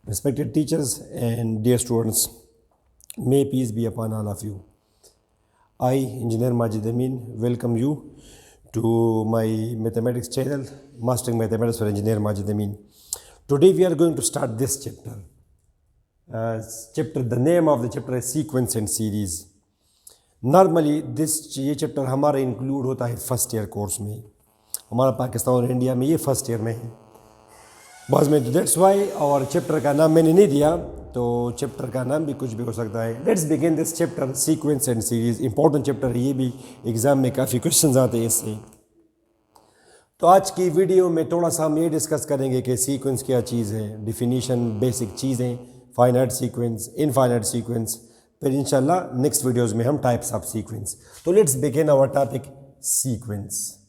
Respected teachers and dear students, may peace be upon all of you. I, Engineer Majid Amin, welcome you to my mathematics channel, Mastering Mathematics for Engineer Majid Amin. Today we are going to start this chapter. The name of the chapter is Sequence and Series. Normally ये chapter हमारा include होता है first year course में. हमारा पाकिस्तान और India में ये first year में है बस में. तो दैट्स वाई और चैप्टर का नाम मैंने नहीं दिया, तो चैप्टर का नाम भी कुछ भी हो सकता है. Let's begin this chapter sequence and series. Important chapter है ये भी, एग्ज़ाम में काफ़ी क्वेश्चंस आते हैं इससे. तो आज की वीडियो में थोड़ा सा हम ये डिस्कस करेंगे कि सीक्वेंस क्या चीज़ है, डिफिनीशन, बेसिक चीज़ें, फाइनाइट सीक्वेंस, इनफाइनाइट सीक्वेंस. फिर इंशाल्लाह नेक्स्ट वीडियोज़ में हम टाइप्स ऑफ सीक्वेंस. तो let's begin our topic sequence.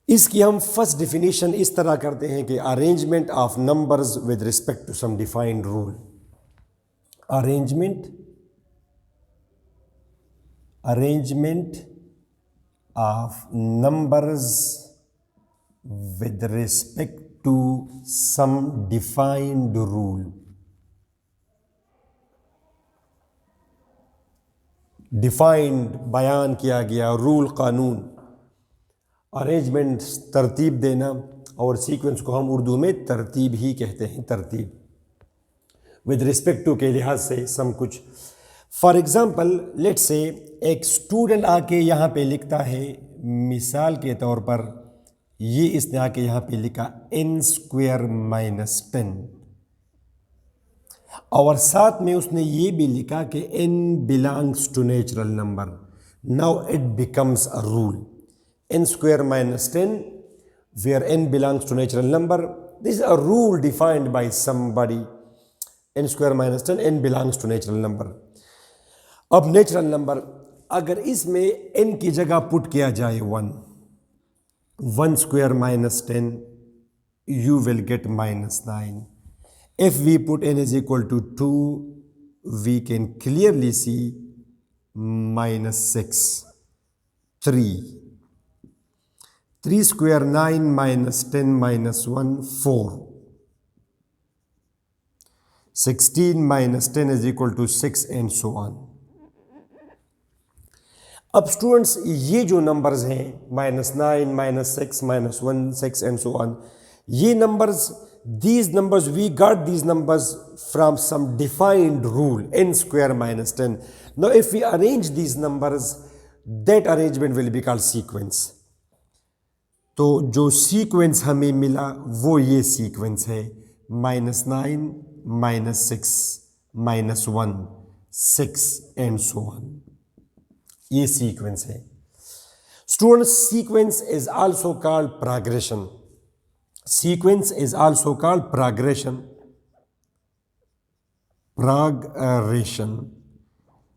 इसकी हम फर्स्ट डिफिनीशन इस तरह करते हैं कि arrangement of numbers with respect to some defined rule. Arrangement of numbers with respect to some defined rule. Defined बयान किया गया रूल, कानून. अरेंजमेंट तरतीब देना, और सीक्वेंस को हम उर्दू में तरतीब ही कहते हैं, तरतीब. विद रिस्पेक्ट टू के लिहाज से सम कुछ. फॉर एग्ज़ाम्पल लेट्स से एक स्टूडेंट आके यहाँ पे लिखता है, मिसाल के तौर पर ये इसने आके यहाँ पे लिखा n² - 10, और साथ में उसने ये भी लिखा कि n belongs to natural number. Now it becomes a rule. n² - 10, where n belongs to natural number. This is a rule defined by somebody. n² - 10, n belongs to natural number. अब natural number अगर इसमें n की जगह put किया जाए 1, 1² - 10, you will get -9. If we put n is equal to 2, we can clearly see -6, 3. 3² - 9 - 10 - 1, 4. 16 - 10 is equal to 6, and so on. अब students ये जो नंबर्स हैं -9 - 6 - 1, 6 and so on, ये numbers, these numbers, we got these numbers from some defined rule, n² - 10. Now if we arrange these numbers, that arrangement will be called sequence. तो जो sequence हमें मिला वो ये सीक्वेंस है, -9 - 6 - 1, 6 and so on. ये sequence है. Students, sequence is also called progression. Sequence is also called progression.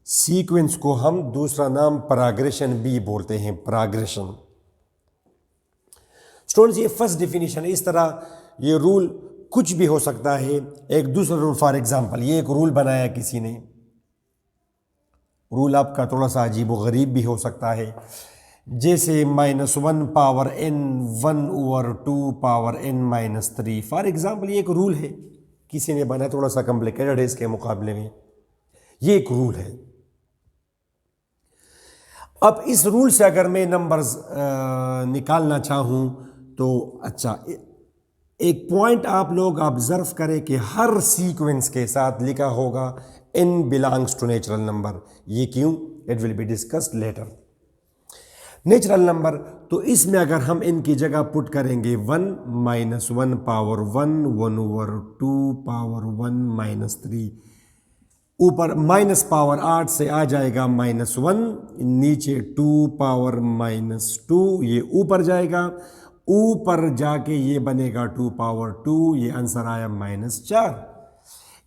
Sequence को हम दूसरा नाम प्रोग्रेशन भी बोलते हैं, प्रोग्रेशन. स्टूडेंट्स, ये फर्स्ट डिफिनीशन है. इस तरह ये रूल कुछ भी हो सकता है. एक दूसरा रूल, फॉर एग्जांपल ये एक रूल बनाया किसी ने. रूल आपका थोड़ा सा अजीब व गरीब भी हो सकता है, जैसे -1 power n 1/2 power n - 3. For example ये एक रूल है, किसी ने बनाया, थोड़ा सा कॉम्प्लिकेटेड है इसके मुकाबले में. ये एक रूल है. अब इस रूल से अगर मैं नंबर्स निकालना चाहूँ तो अच्छा, एक पॉइंट आप लोग ऑब्जर्व करें कि हर सीक्वेंस के साथ लिखा होगा n belongs to natural number. ये क्यों? It will be discussed later. Natural number, तो इसमें अगर हम n की जगह पुट करेंगे 1 - 1 पावर 1, 1/2 पावर 1 - 3, ऊपर माइनस पावर 8 से आ जाएगा -1, नीचे 2 पावर -2, ये ऊपर जाएगा, ऊपर जाके ये बनेगा 2 पावर 2, ये आंसर आया -4.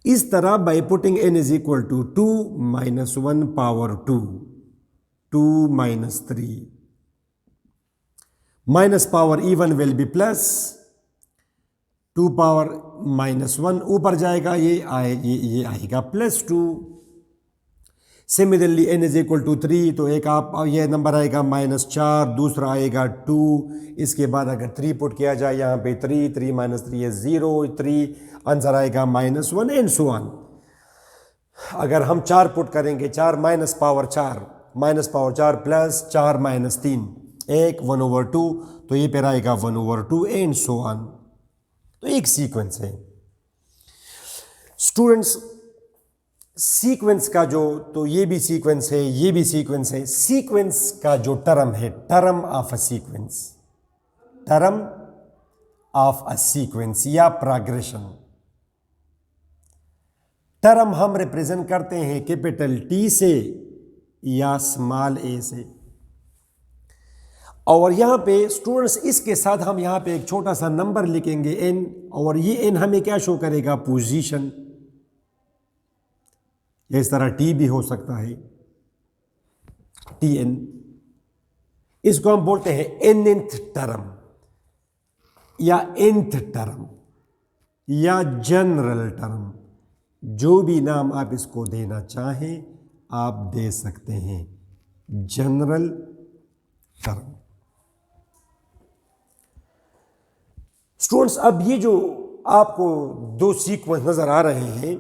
इस तरह by putting n is equal to 2 - 1 power 2, 2 - 3, minus power even will be plus, 2 power -1 ऊपर जाएगा, ये आएगा +2. Similarly n is equal to 3, तो एक आप ये नंबर आएगा -4, दूसरा आएगा 2। इसके बाद अगर 3 पुट किया जाए यहाँ पे 3 माइनस 3 है 0, 3 आंसर आएगा -1 एंड सो ऑन। अगर हम 4 पुट करेंगे, 4 माइनस पावर 4 प्लस 4 माइनस 3 1 1/2, तो ये फिर आएगा 1/2 एंड सो ऑन। तो एक सीक्वेंस है स्टूडेंट्स। सीक्वेंस का जो, तो ये भी सीक्वेंस है, ये भी सीक्वेंस है। सीक्वेंस का जो टर्म है, term of a sequence, term of a sequence या प्रोग्रेशन, टर्म हम रिप्रेजेंट करते हैं कैपिटल टी से या स्मॉल ए से। और यहां पे स्टूडेंट्स इसके साथ हम यहां पे एक छोटा सा नंबर लिखेंगे n, और ये n हमें क्या शो करेगा, पोजीशन। इस तरह टी भी हो सकता है, tn। इसको हम बोलते हैं nth टर्म या nth टर्म या जनरल टर्म, जो भी नाम आप इसको देना चाहें आप दे सकते हैं, जनरल टर्म। स्टूडेंट्स अब ये जो आपको दो सीक्वेंस नजर आ रहे हैं,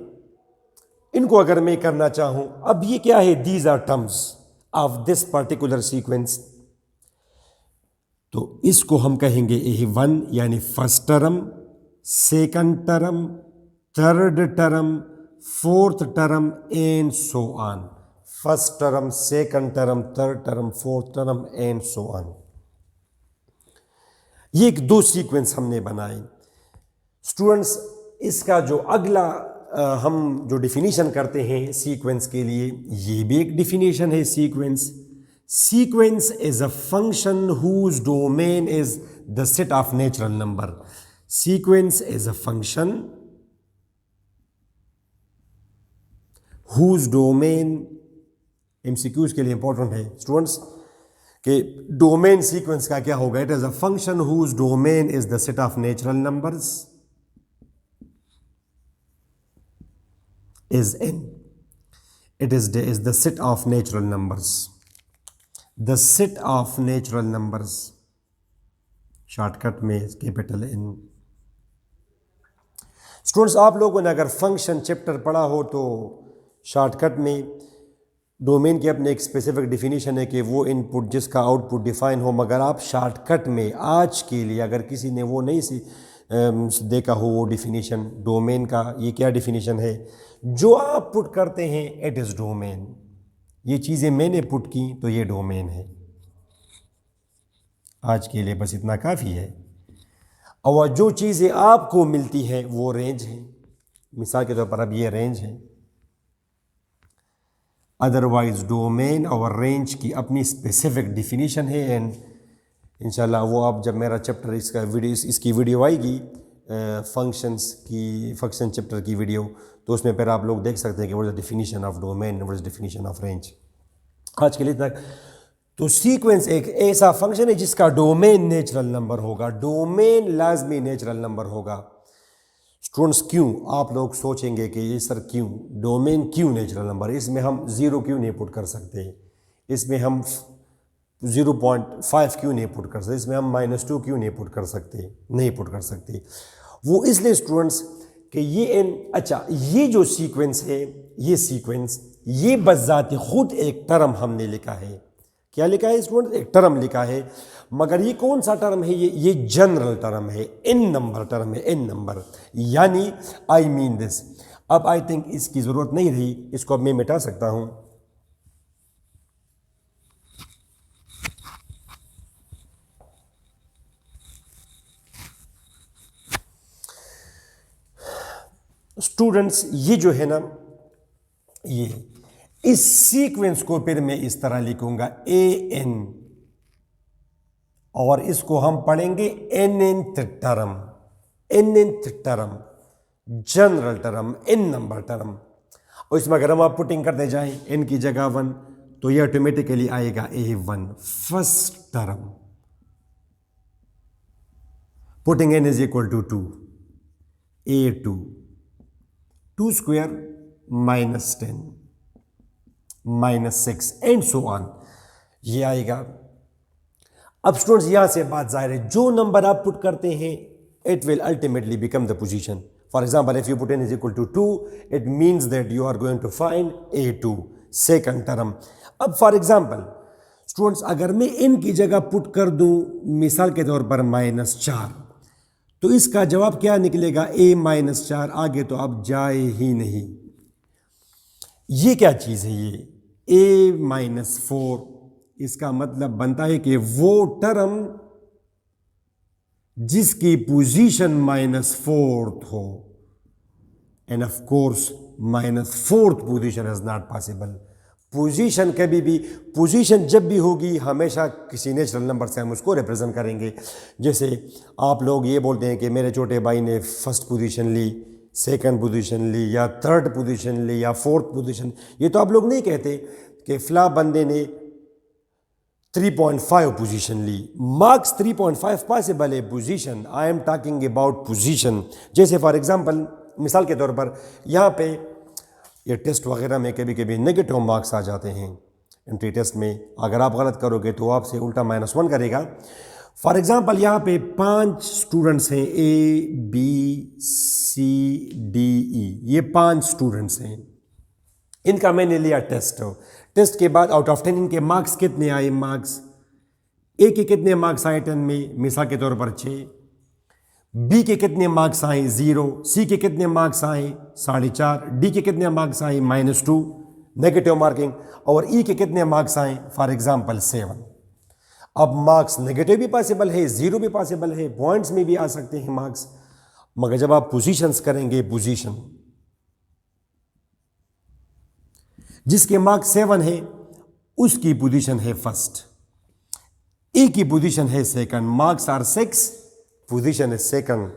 इनको अगर मैं करना चाहूं, अब ये क्या है, these are terms of this particular sequence, तो इसको हम कहेंगे A1 यानी first term, second term, third term, fourth term and so on. First term, second term, third term, fourth term and so on. ये एक दो सीक्वेंस हमने बनाए स्टूडेंट्स। इसका जो अगला हम जो डिफिनीशन करते हैं सीक्वेंस के लिए, ये भी एक डिफिनीशन है sequence. Sequence is a function whose domain is the set of natural number. Sequence is a function whose domain, MCQs के लिए इंपॉर्टेंट है स्टूडेंट्स कि डोमेन सीक्वेंस का क्या होगा। It is a function whose domain is the set of natural numbers is n. It is the set of natural numbers. The set of natural numbers, shortcut में capital N। Students आप लोगों ने अगर function chapter पढ़ा हो तो shortcut में domain की अपने एक स्पेसिफिक डिफिनीशन है कि वो इनपुट जिसका आउटपुट डिफाइन हो, मगर आप शॉर्टकट में आज के लिए अगर किसी ने वो नहीं देखा हो वो डिफिनीशन डोमेन का, ये क्या डिफिनीशन है, जो आप पुट करते हैं इट इज़ डोमेन। ये चीज़ें मैंने पुट की तो ये डोमेन है। आज के लिए बस इतना काफ़ी है। और जो चीज़ें आपको मिलती हैं वो रेंज है। मिसाल के तौर पर अब ये रेंज है। अदरवाइज डोमेन और रेंज की अपनी स्पेसिफिक डिफिनीशन है। एंड इंशाल्लाह वो आप जब मेरा चैप्टर इसकी वीडियो आएगी फंक्शन चैप्टर की वीडियो, तो उसमें फिर आप लोग देख सकते हैं कि what is the definition of domain, what is definition of range. आज के लिए तक तो सीक्वेंस एक ऐसा फंक्शन है जिसका डोमेन नेचुरल नंबर होगा। डोमेन लाजमी नेचुरल नंबर होगा। स्टूडेंट्स क्यों, आप लोग सोचेंगे कि ये सर क्यों डोमेन, क्यों नेचुरल नंबर, इसमें हम 0 क्यों नहीं पुट कर सकते, इसमें हम 0.5 क्यों नहीं पुट कर सकते, इसमें हम -2 क्यों नहीं पुट कर सकते। वो इसलिए स्टूडेंट्स कि ये अच्छा ये जो सीक्वेंस है, ये सीक्वेंस ये बज़ात खुद एक टर्म हमने लिखा है। क्या लिखा है स्टूडेंट्स, एक टर्म लिखा है। मगर ये कौन सा टर्म है, ये जनरल टर्म है, n नंबर टर्म है, n नंबर, यानी आई मीन दिस। अब आई थिंक इसकी ज़रूरत नहीं रही, इसको अब मैं मिटा सकता हूँ। स्टूडेंट्स ये जो है ना, ये इस सीक्वेंस को फिर मैं इस तरह लिखूंगा an, और इसको हम पढ़ेंगे nth term, general term, n number term. और इसमें अगर हम आप पुटिंग करते जाएं n की जगह 1, तो ये ऑटोमेटिकली आएगा A1 first term. Putting n is equal to 2, A2 2 square -10, -6 and so on, ये आएगा। अब स्टूडेंट्स यहां से बात जाहिर है, जो नंबर आप पुट करते हैं it will ultimately become the position. For example if you put n is equal to 2 it means that you are going to find a2 second term. अब फॉर एग्जांपल स्टूडेंट्स अगर मैं n की जगह put कर दूं मिसाल के तौर पर -4, तो इसका जवाब क्या निकलेगा, a-4, आगे तो आप जाए ही नहीं। ये क्या चीज है, ये a-4, इसका मतलब बनता है कि वो टर्म जिसकी पोजीशन -4 हो, end of course -4 position is not possible. Position कभी भी, पोजीशन जब भी होगी हमेशा किसी नेचुरल नंबर से हम उसको रिप्रेजेंट करेंगे। जैसे आप लोग ये बोलते हैं कि मेरे छोटे भाई ने फर्स्ट पोजीशन ली, सेकंड पोजीशन ली, या थर्ड पोजीशन ली, या फोर्थ पोजीशन, ये तो आप लोग नहीं कहते कि फला बंदे ने 3.5 पोजीशन ली। मार्क्स 3.5 पॉसिबल है position, I am talking about position. जैसे फॉर एग्जांपल मिसाल के तौर पर यहाँ पे ये टेस्ट वगैरह में कभी कभी नेगेटिव मार्क्स आ जाते हैं एंट्री टेस्ट में, अगर आप गलत करोगे तो आपसे उल्टा -1 करेगा। फॉर एग्जांपल यहाँ पे 5 स्टूडेंट्स हैं, A B C D E, ये 5 स्टूडेंट्स हैं, इनका मैंने लिया टेस्ट के बाद आउट ऑफ 10 इनके मार्क्स कितने आए, मार्क्स ए के कितने मार्क्स आए 10 में, मिसाल के तौर पर 6, बी के कितने मार्क्स आए 0, सी के कितने मार्क्स आए 4.5, डी के कितने मार्क्स आए -2 नेगेटिव मार्किंग, और ई के कितने मार्क्स आए फॉर एग्जांपल 7। अब मार्क्स नेगेटिव भी पॉसिबल है, 0 भी पॉसिबल है, पॉइंट्स में भी आ सकते हैं मार्क्स, मगर जब आप पोजीशंस करेंगे, पोजीशन जिसके मार्क्स 7 है उसकी पोजीशन है फर्स्ट, ए की पोजीशन है second, marks are 6, position is second,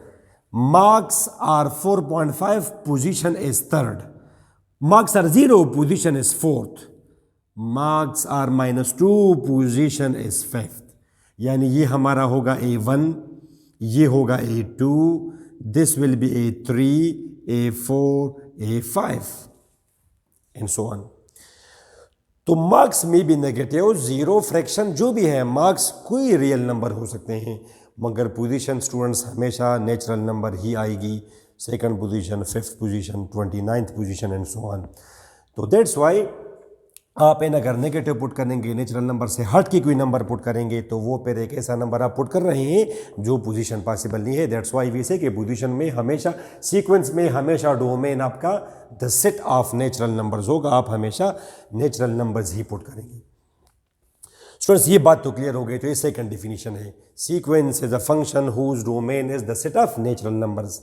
marks are 4.5, position is third, marks are 0, position is fourth, marks are -2, position is fifth. यानी ये हमारा होगा A1, ये होगा A2, this will be A3, A4, A5 and so on. तो marks में भी negative, 0, fraction जो भी है, मार्क्स कोई रियल नंबर हो सकते हैं, मगर पोजीशन स्टूडेंट्स हमेशा नेचुरल नंबर ही आएगी, second position, fifth position, 29th position and so on. तो दैट्स वाई आप इन अगर नेगेटिव पुट करेंगे, नेचुरल नंबर से हट के कोई नंबर पुट करेंगे, तो वो फिर एक ऐसा नंबर आप पुट कर रहे हैं जो पोजीशन पॉसिबल नहीं है। दैट्स वाई वी से कि पोजीशन में हमेशा, सीक्वेंस में हमेशा डोमेन आपका the set of natural numbers होगा, आप हमेशा नेचुरल नंबर्स ही पुट करेंगे। स्टूडेंट्स ये बात तो क्लियर हो गई। तो ये सेकंड डिफिनीशन है, sequence is a function whose domain is the set of natural numbers.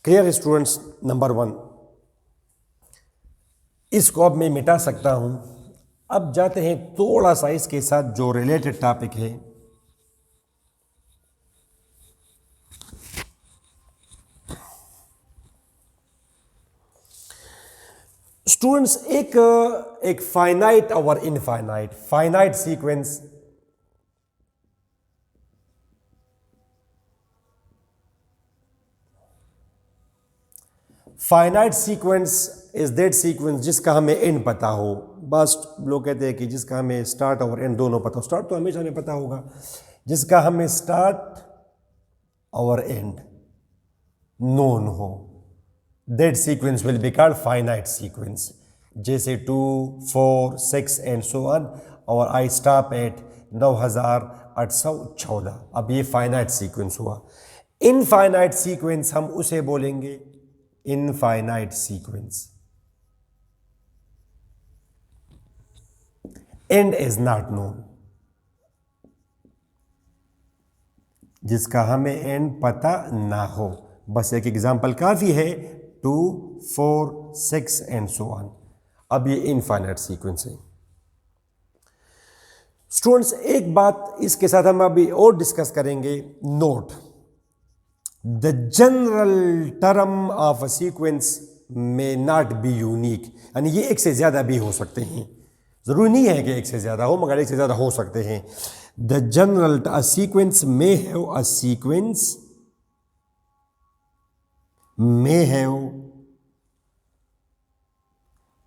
Clear है स्टूडेंट्स? नंबर 1 इसको अब मैं मिटा सकता हूं। अब जाते हैं थोड़ा सा इसके साथ जो रिलेटेड टॉपिक है, स्टूडेंट्स एक फाइनाइट और infinite, finite sequence finite sequence is that sequence जिसका हमें एंड पता हो। बस लोग कहते हैं कि जिसका हमें स्टार्ट और एंड दोनों पता हो। स्टार्ट तो हमेशा हमें पता होगा, जिसका हमें स्टार्ट और एंड नोन हो, that sequence will be called finite sequence. जैसे 2, 4, 6 एंड सो ऑन, और आई स्टॉप एट 9814। अब ये फाइनाइट सीक्वेंस हुआ। इनफाइनाइट सीक्वेंस हम उसे बोलेंगे infinite sequence. And is not known, जिसका हमें एंड पता ना हो। बस एक एग्जांपल काफी है, 2, 4, 6 एंड सो ऑन। अब ये इनफाइनाइट सीक्वेंस है। स्टूडेंट्स एक बात इसके साथ हम अभी और डिस्कस करेंगे, note the general term of a sequence may not be unique. यानी ये एक से ज्यादा भी हो सकते हैं, जरूरी नहीं है कि एक से ज्यादा हो, मगर एक से ज्यादा हो सकते हैं। The general sequence may have a sequence may have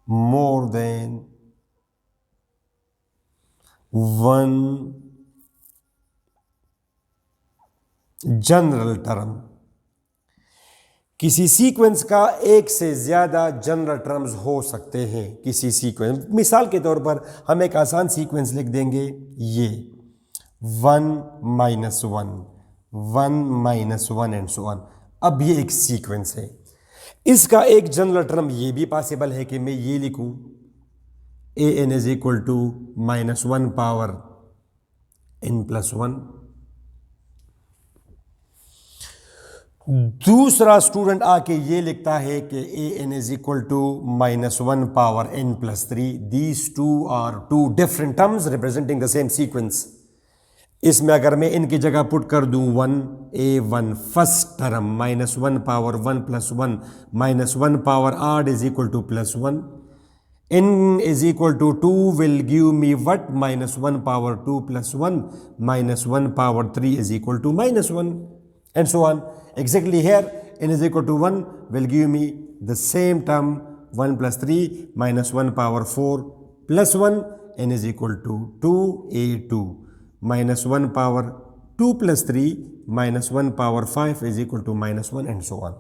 more than one general term, किसी सीक्वेंस का एक से ज़्यादा जनरल टर्म्स हो सकते हैं किसी सीक्वेंस। मिसाल के तौर पर हम एक आसान सीक्वेंस लिख देंगे, ये 1 -1 1 -1 एंड सो ऑन। अब ये एक सीक्वेंस है, इसका एक जनरल टर्म ये भी पॉसिबल है कि मैं ये लिखूं an is equal to -1 power n+1। दूसरा स्टूडेंट आके ये लिखता है कि an is equal to -1 power n+3। These two are two different terms representing the same sequence. इसमें अगर मैं इनकी जगह पुट कर दूं 1a1 first term -1 power 1+1 -1 power r is equal to +1, n is equal to 2 will give me what? -1 power 2 plus 1 -1 power 3 is equal to -1 and so on. Exactly here n is equal to 1 will give me the same term 1 plus 3 -1 power 4 plus 1, n is equal to 2a2 -1 power 2 plus 3 -1 power 5 is equal to -1 and so on.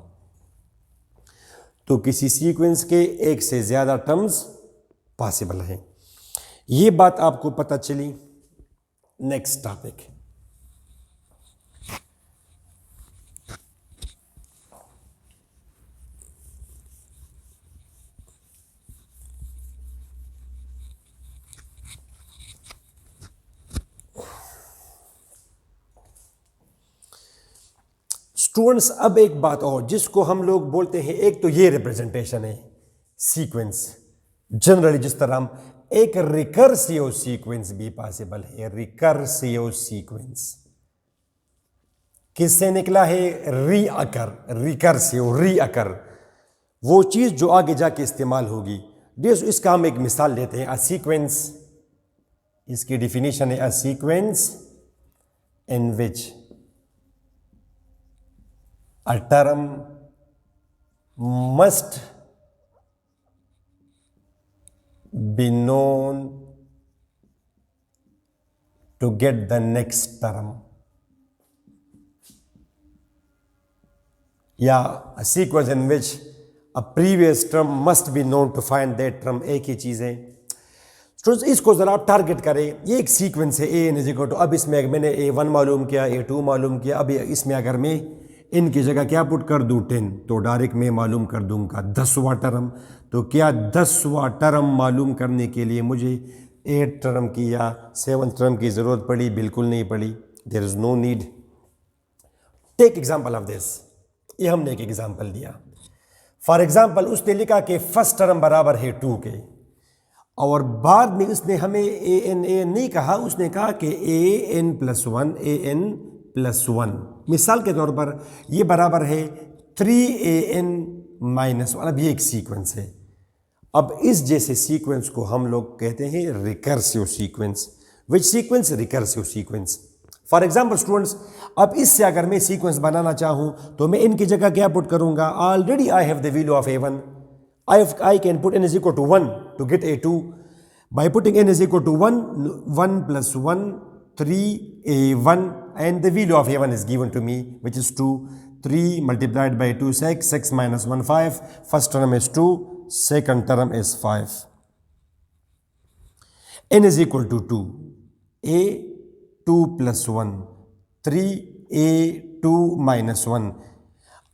तो किसी sequence के एक से ज़्यादा terms possible है। ये बात आपको पता चली। नेक्स्ट टॉपिक, स्टूडेंट्स अब एक बात और जिसको हम लोग बोलते हैं, एक तो ये रिप्रेजेंटेशन है सीक्वेंस जनरली, जिस तरह हम एक रिकर्सिव सीक्वेंस भी पॉसिबल है। रिकर्सिव सीक्वेंस किससे निकला है? रीअकर, रिकर्सिव रीअकर, वो चीज जो आगे जाके इस्तेमाल होगी। इसका हम एक मिसाल लेते हैं, अ सीक्वेंस, इसकी डिफिनीशन है a sequence in which a term must be known to get the next term, या a sequence in which a previous term must be known to find that term। एक ही चीज़ है। Students इसको ज़रा आप target करें। ये एक सीक्वेंस है an इज इक्वल टू, अब इसमें मैंने a1 मालूम किया, a2 मालूम किया, अब इसमें अगर मैं इनकी जगह क्या पुट कर दूं 10, तो डायरेक्ट मैं मालूम कर दूंगा 10वां टर्म। तो क्या 10वां टर्म मालूम करने के लिए मुझे 8 टर्म की या 7 टर्म की ज़रूरत पड़ी? बिल्कुल नहीं पड़ी। There is no need. Take example of this. ये हमने एक एग्जाम्पल दिया। फॉर एग्जाम्पल उसने लिखा कि फर्स्ट टर्म बराबर है 2 के, और बाद में उसने हमें an नहीं कहा, उसने कहा कि an+1 मिसाल के तौर पर ये बराबर है 3an-1। अब ये एक सीक्वेंस है। अब इस जैसे सीक्वेंस को हम लोग कहते हैं recursive sequence. Which sequence? Recursive sequence. For example students, अब इससे अगर मैं सीक्वेंस बनाना चाहूं तो मैं इनकी जगह क्या पुट करूंगा? Already I have the value of a1, I can put n is equal to 1 to get a2. By putting n is equal to 1, 1 plus 1, 3a1, and the value of a1 is given to me, which is 2. 3 multiplied by 2, 6. 6 minus 1, 5. First term is 2. Second term is 5. n is equal to 2. a 2 plus 1. 3 a2 minus 1.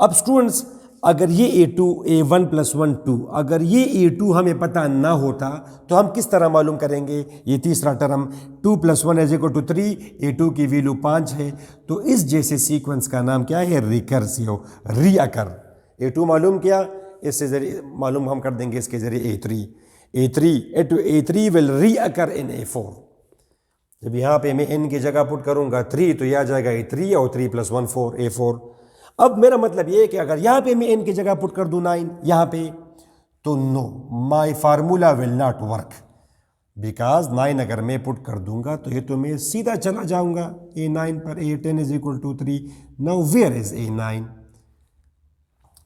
अब students अगर ये a2 a1 plus 1 2, अगर ये a2 हमें पता ना होता तो हम किस तरह मालूम करेंगे? ये तीसरा term 2 plus 1 is equal to 3, a2 की वैल्यू 5 है। तो इस जैसे सीक्वेंस का नाम क्या है? रिकर्सिव, रीअकर। a2 मालूम किया, इससे जरिए मालूम हम कर देंगे इसके जरिए a3 विल रीअकर इन a4। जब यहाँ पे मैं n की जगह पुट करूँगा 3 तो यह आ जाएगा a3 और 3 plus 1 4 a4। अब मेरा मतलब ये है कि अगर यहाँ पे मैं n की जगह पुट कर दूं 9 यहाँ पे, तो no, my formula will not work, because 9 अगर मैं पुट कर दूंगा तो ये तो मैं सीधा चला जाऊंगा a9 पर। a10 is equal to 3। Now where is a9?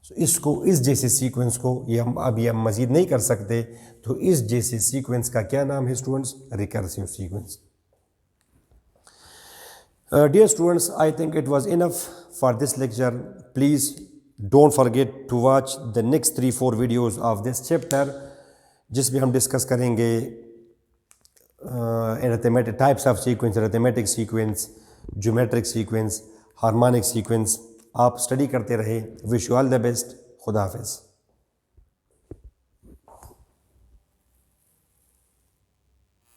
So, इसको इस जैसे सीक्वेंस को ये हम अभी मज़ीद नहीं कर सकते, तो इस जैसे सीक्वेंस का क्या नाम है students? Recursive sequence. Dear students, I think it was enough for this lecture. Please don't forget to watch the next 3-4 videos of this chapter, जिसमें हम डिस्कस करेंगे arithmetic types of sequence, arithmetic sequence, geometric sequence, harmonic sequence. आप study करते रहे. Wish you all the best. खुदा हाफिज़.